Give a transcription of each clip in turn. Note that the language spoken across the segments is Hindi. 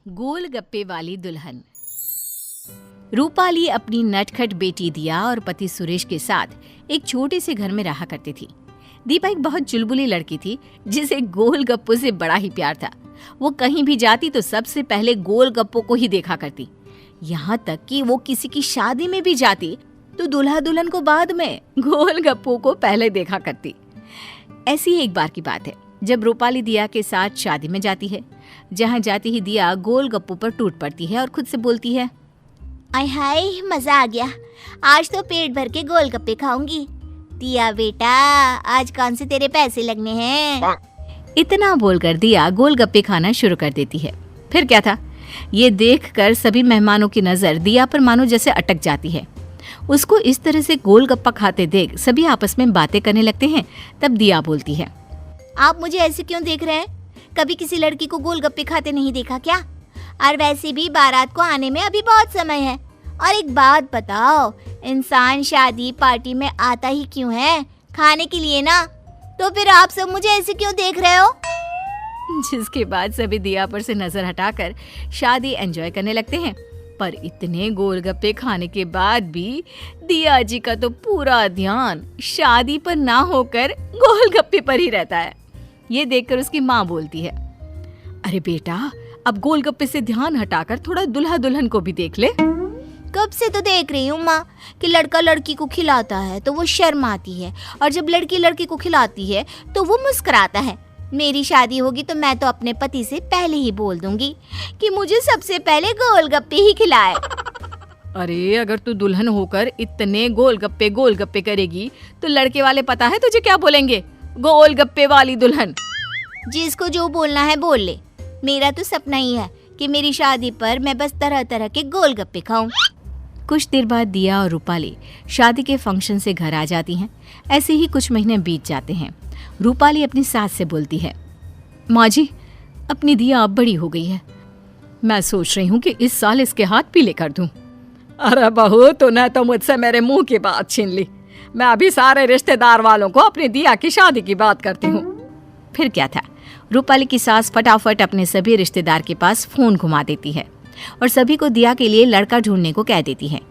गोलगप्पे वाली दुल्हन। रूपाली अपनी नटखट बेटी दिया और पति सुरेश के साथ एक छोटे से घर में रहा करती थी। दीपा एक बहुत चुलबुली लड़की थी जिसे गोलगप्पों से बड़ा ही प्यार था। वो कहीं भी जाती तो सबसे पहले गोलगप्पों को ही देखा करती। यहाँ तक कि वो किसी की शादी में भी जाती तो दूल्हा दुल्हन को बाद में, गोलगप्पों को पहले देखा करती। ऐसी एक बार की बात है जब रूपाली दिया के साथ शादी में जाती है। जहाँ जाती ही दिया गोलगप्पों पर टूट पड़ती है और खुद से बोलती है, आय हाय, मजा आ गया। आज तो पेट भर के गोलगप्पे खाऊंगी। दिया बेटा, आज कौन से तेरे पैसे लगने हैं? इतना बोलकर दिया गोलगप्पे खाना शुरू कर देती है। फिर क्या था, ये देखकर सभी मेहमानों की नजर दिया पर मानो जैसे अटक जाती है। उसको इस तरह से गोलगप्पा खाते देख सभी आपस में बातें करने लगते हैं। तब दिया बोलती है, आप मुझे ऐसे क्यों देख रहे हैं? कभी किसी लड़की को गोलगप्पे खाते नहीं देखा क्या? और वैसे भी बारात को आने में अभी बहुत समय है। और एक बात बताओ, इंसान शादी पार्टी में आता ही क्यों है? खाने के लिए ना। तो फिर आप सब मुझे ऐसे क्यों देख रहे हो? जिसके बाद सभी दिया पर से नजर हटाकर शादी एंजॉय करने लगते हैं। पर इतने गोलगप्पे खाने के बाद भी दिया जी का तो पूरा ध्यान शादी पर ना होकर गोलगप्पे पर ही रहता है। ये देखकर उसकी माँ बोलती है, अरे बेटा, अब गोलगप्पे से ध्यान हटाकर थोड़ा दुल्हा दुल्हन को भी देख ले। कब से तो देख रही हूँ माँ कि लड़का लड़की को खिलाता है तो वो शर्माती है, और जब लड़की लड़की को खिलाती है तो वो मुस्कुराता है। मेरी शादी होगी तो मैं तो अपने पति से पहले ही बोल दूंगी कि मुझे सबसे पहले गोलगप्पे ही खिलाए। अरे अगर तू दुल्हन होकर इतने गोलगप्पे करेगी तो लड़के वाले पता है तुझे क्या बोलेंगे? गोलगप्पे वाली दुल्हन। जिसको जो बोलना है बोल ले। मेरा तो सपना ही है कि मेरी शादी पर मैं बस तरह तरह के गोलगप्पे खाऊं। कुछ देर बाद दिया और रूपाली शादी के फंक्शन से घर आ जाती हैं। ऐसे ही कुछ महीने बीत जाते हैं। रूपाली अपनी सास से बोलती है, माँ जी, अपनी दिया अब बड़ी हो गई है। मैं सोच रही हूँ कि इस साल इसके हाथ पीले कर दूं। अरे बहू, तूने तो मुझसे मेरे मुंह की बात छीन ली। मैं अभी सारे रिश्तेदार वालों को अपनी दिया की शादी की बात करती हूँ। फिर क्या था, रूपाली की सास फटाफट अपने सभी रिश्तेदार के पास फोन घुमा देती है और सभी को दिया के लिए लड़का ढूंढने को कह देती है।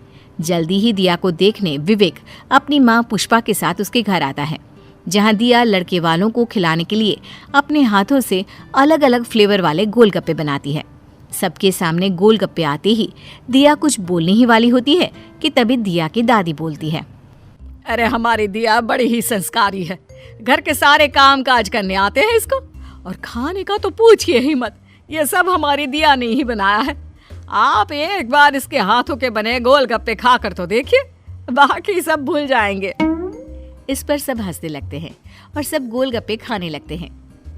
जल्दी ही दिया को देखने विवेक अपनी माँ पुष्पा के साथ उसके घर आता है, जहाँ दिया लड़के वालों को खिलाने के लिए अपने हाथों से अलग अलग फ्लेवर वाले गोलगप्पे बनाती है। सबके सामने गोलगप्पे आते ही दिया कुछ बोलने ही वाली होती है कि तभी दिया की दादी बोलती है, अरे हमारी दिया बड़ी ही संस्कारी है। घर के सारे काम काज करने आते हैं इसको, और खाने का तो पूछिए ही मत। ये सब हमारी दिया ने ही बनाया है। आप एक बार इसके हाथों के बने गोलगप्पे खा कर तो देखिए, बाकी सब भूल जाएंगे। इस पर सब हंसने लगते हैं और सब गोलगप्पे खाने लगते हैं,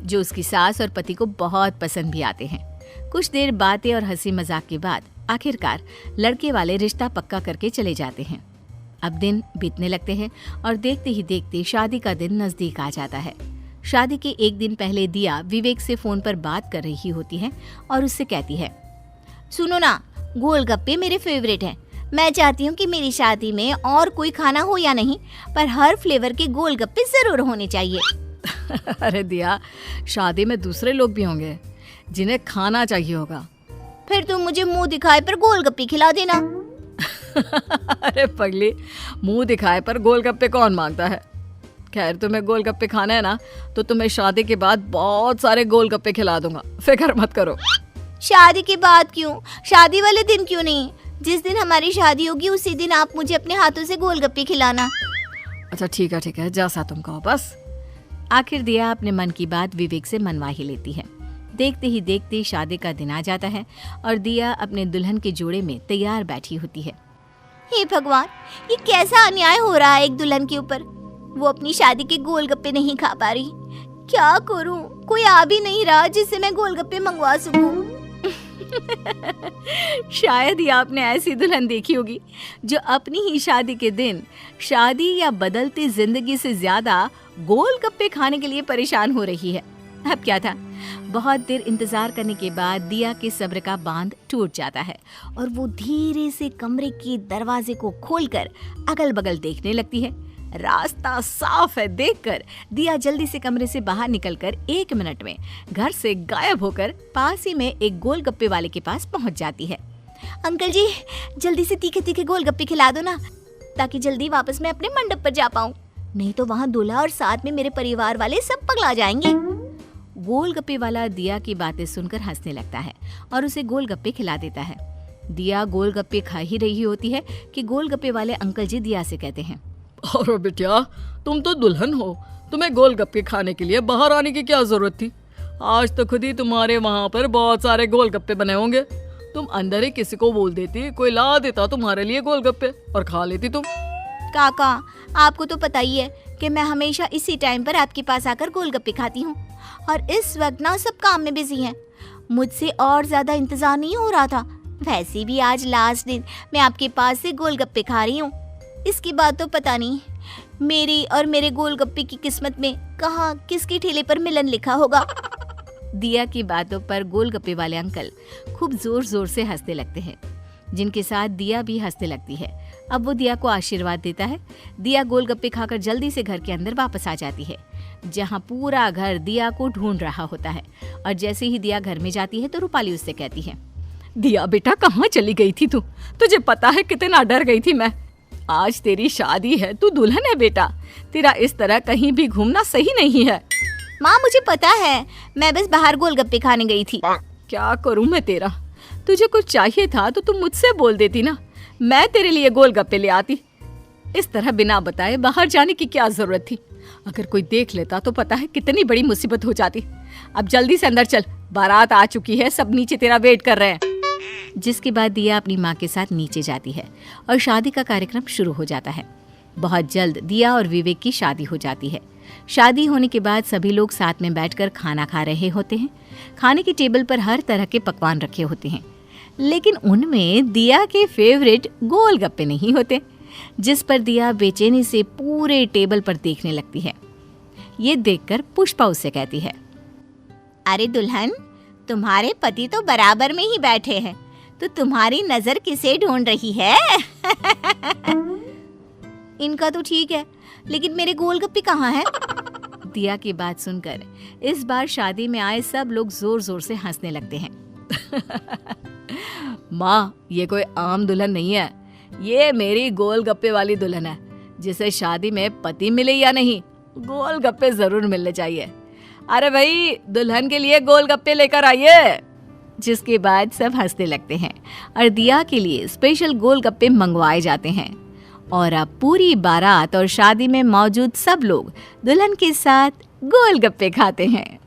जो उसकी सास और पति को बहुत पसंद भी आते हैं। कुछ देर बातें और हंसी मजाक के बाद आखिरकार लड़के वाले रिश्ता पक्का करके चले जाते हैं। अब दिन बीतने लगते हैं और देखते ही देखते शादी का दिन नजदीक आ जाता है। शादी के एक दिन पहले दिया विवेक से फोन पर बात कर रही होती है और उससे कहती है, सुनो ना, गोलगप्पे मेरे फेवरेट हैं। मैं चाहती हूँ कि मेरी शादी में और कोई खाना हो या नहीं, पर हर फ्लेवर के गोलगप्पे जरूर होने चाहिए। अरे दिया, शादी में दूसरे लोग भी होंगे जिन्हें खाना चाहिए होगा। फिर तुम मुझे मुंह दिखाए पर गोलगप्पे खिला देना। अरे पगली, मुंह दिखाए पर गोलगप्पे कौन मांगता है? खैर, तुम्हें गोलगप्पे खाना है ना, तो तुम्हें शादी के बाद बहुत सारे गोलगप्पे खिला दूंगा, फिक्र मत करो। शादी के बाद क्यों? शादी वाले दिन क्यों नहीं? जिस दिन हमारी शादी होगी उसी दिन आप मुझे अपने हाथों से गोलगप्पे खिलाना। अच्छा ठीक है, जैसा तुम कहो बस। आखिर दिया अपने मन की बात विवेक से मनवा ही लेती है। देखते ही देखते शादी का दिन आ जाता है और दिया अपने दुल्हन के जोड़े में तैयार बैठी होती है। हे भगवान, ये कैसा अन्याय हो रहा है एक दुल्हन के ऊपर। वो अपनी शादी के गोलगप्पे नहीं खा पा रही। क्या करूं? कोई आ भी नहीं रहा जिससे मैं गोलगप्पे मंगवा सकूं। शायद ही आपने ऐसी दुल्हन देखी होगी जो अपनी ही शादी के दिन शादी या बदलती जिंदगी से ज्यादा गोलगप्पे खाने के लिए परेशान हो रही है। अब क्या था, बहुत देर इंतजार करने के बाद दिया के सब्र का बांध टूट जाता है और वो धीरे से कमरे के दरवाजे को खोलकर अगल बगल देखने लगती है। रास्ता साफ है देखकर दिया जल्दी से कमरे से बाहर निकलकर 1 मिनट में घर से गायब होकर पास ही में एक गोलगप्पे वाले के पास पहुंच जाती है। अंकल जी, जल्दी से तीखे तीखे गोलगप्पे खिला दो ना, ताकि जल्दी वापस मैं अपने मंडप पर जा पाऊं। नहीं तो वहाँ दूल्हा और साथ में मेरे परिवार वाले सब पगला जाएंगे। गोलगप्पे वाला दिया की बातें सुनकर हंसने लगता है और उसे गोलगप्पे खिला देता है। दिया गोलगप्पे खा ही रही होती है कि गोलगप्पे वाले अंकल जी दिया से कहते हैं, अरे बिटिया, तुम तो दुल्हन हो, तुम्हें गोलगप्पे खाने के लिए बाहर आने की क्या जरूरत थी? आज तो खुद ही तुम्हारे वहाँ पर बहुत सारे गोलगप्पे बने होंगे। तुम अंदर ही किसी को बोल देती, कोई ला देता तुम्हारे लिए गोलगप्पे और खा लेती तुम। काका, आपको तो पता ही है कि मैं हमेशा इसी टाइम पर आपके पास आकर गोलगप्पे खाती हूँ, और इस वक्त ना सब काम में बिजी हैं। मुझसे और ज्यादा इंतजार नहीं हो रहा था। वैसे भी आज लास्ट दिन मैं आपके पास से गोलगप्पे खा रही हूँ। इसके बाद तो पता नहीं मेरी और मेरे गोलगप्पे की किस्मत में कहाँ किसके ठेले पर मिलन लिखा होगा। दिया की बातों पर गोलगप्पे वाले अंकल खूब जोर जोर से हंसने लगते हैं, जिनके साथ दिया भी हंसने लगती है। अब वो दिया को आशीर्वाद देता है। दिया गोलगप्पे खाकर जल्दी से घर के अंदर वापस आ जाती है, जहाँ पूरा घर दिया को ढूंढ रहा होता है। और जैसे ही दिया घर में जाती है तो रूपाली उससे कहती है, दिया बेटा, कहाँ चली गई थी तू? तुझे पता है कितना डर गई थी मैं। आज तेरी शादी है, तू दुल्हन है बेटा, तेरा इस तरह कहीं भी घूमना सही नहीं है। माँ, मुझे पता है, मैं बस बाहर गोलगप्पे खाने गई थी। क्या करूं मैं तेरा? तुझे कुछ चाहिए था तो तुम मुझसे बोल देती ना, मैं तेरे लिए गोलगप्पे ले आती। इस तरह बिना बताए बाहर जाने की क्या जरूरत थी? अगर कोई देख लेता तो पता है कितनी बड़ी मुसीबत हो जाती। अब जल्दी से अंदर चल, बारात आ चुकी है, सब नीचे तेरा वेट कर रहे हैं। जिसके बाद दिया अपनी माँ के साथ नीचे जाती है और शादी का कार्यक्रम शुरू हो जाता है। बहुत जल्द दिया और विवेक की शादी हो जाती है। शादी होने के बाद सभी लोग साथ में बैठकर खाना खा रहे होते हैं। खाने की टेबल पर हर तरह के पकवान रखे होते हैं, लेकिन उनमें दिया के फेवरेट गोलगप्पे नहीं होते, जिस पर दिया बेचैनी से पूरे टेबल पर देखने लगती है। ये देखकर पुष्पा उससे कहती है, अरे दुल्हन, तुम्हारे पति तो बराबर में ही बैठे हैं, तो तुम्हारी नजर किसे ढूंढ रही है? इनका तो ठीक है, लेकिन मेरे गोलगप्पे कहाँ हैं? दिया की बात सुनकर इस बार शादी में आए सब लोग जोर जोर से हंसने लगते हैं। माँ, ये कोई आम दुल्हन नहीं है, ये मेरी गोलगप्पे वाली दुल्हन है, जिसे शादी में पति मिले या नहीं, गोलगप्पे जरूर मिलने चाहिए। अरे भाई, दुल्हन के लिए गोलगप्पे लेकर आइए। जिसके बाद सब हंसने लगते हैं और दिया के लिए स्पेशल गोलगप्पे मंगवाए जाते हैं। और अब पूरी बारात और शादी में मौजूद सब लोग दुल्हन के साथ गोलगप्पे खाते हैं।